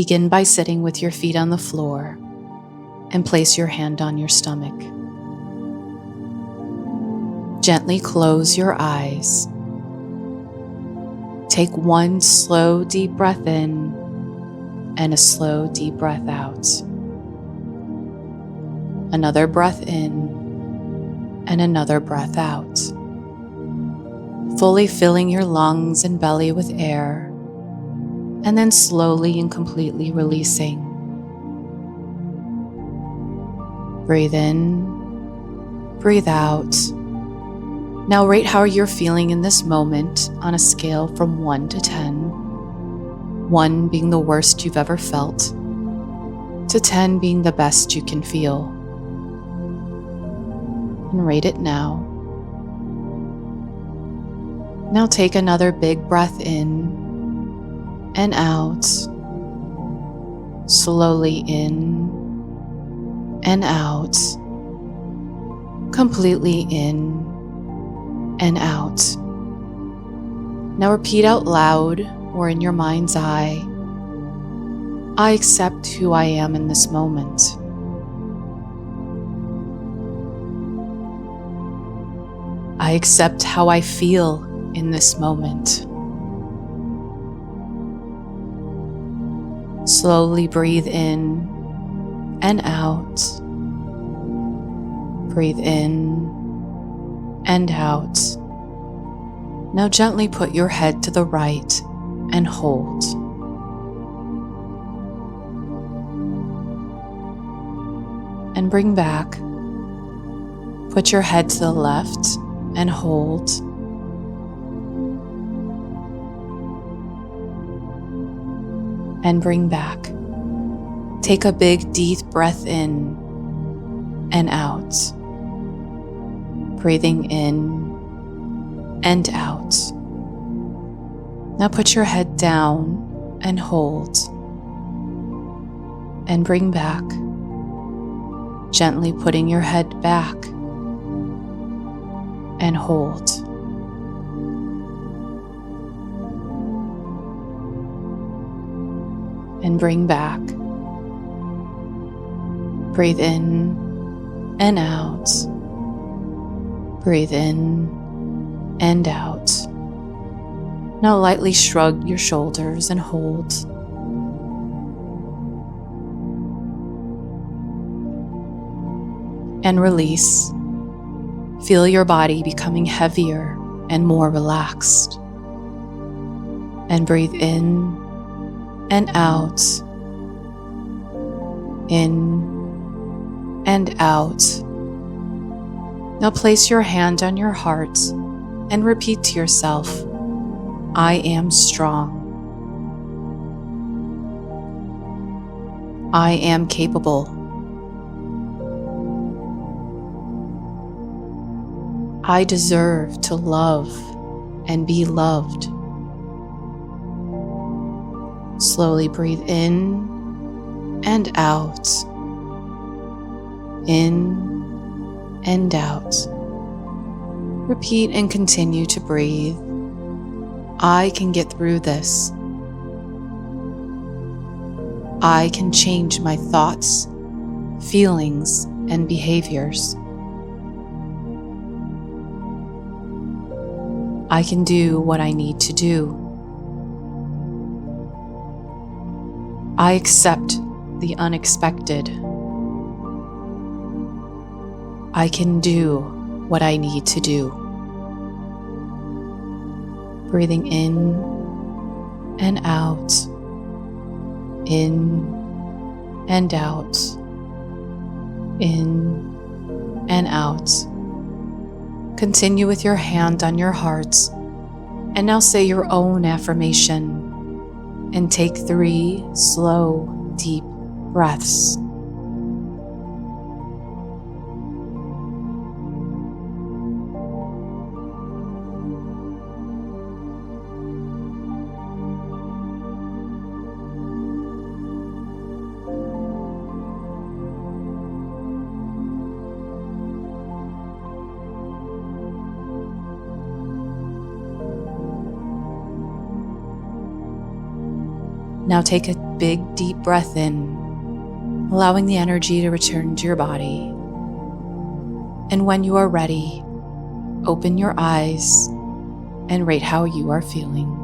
Begin by sitting with your feet on the floor and place your hand on your stomach. Gently close your eyes. Take one slow, deep breath in and a slow, deep breath out. Another breath in and another breath out. Fully filling your lungs and belly with air, and then slowly and completely releasing. Breathe in, breathe out. Now rate how you're feeling in this moment on a scale from 1 to 10. 1 being the worst you've ever felt, to 10 being the best you can feel. And rate it now. Now take another big breath in and out, slowly in and out, completely in and out. Now repeat out loud or in your mind's eye, I accept who I am in this moment. I accept how I feel in this moment. Slowly breathe in and out. Breathe in and out. Now gently put your head to the right and hold. And bring back. Put your head to the left and hold. And bring back. Take a big deep breath in and out. Breathing in and out. Now put your head down and hold. And bring back. Gently putting your head back and hold. And bring back. Breathe in and out. Breathe in and out. Now lightly shrug your shoulders and hold. And release. Feel your body becoming heavier and more relaxed. And breathe in and out, in and out. Now place your hand on your heart and repeat to yourself, I am strong. I am capable. I deserve to love and be loved. Slowly breathe in and out, in and out. Repeat and continue to breathe. I can get through this. I can change my thoughts, feelings, and behaviors. I can do what I need to do. I accept the unexpected. I can do what I need to do. Breathing in and out, in and out, in and out. Continue with your hand on your heart, and now say your own affirmation, and take 3 slow, deep breaths. Now take a big, deep breath in, allowing the energy to return to your body. And when you are ready, open your eyes and rate how you are feeling.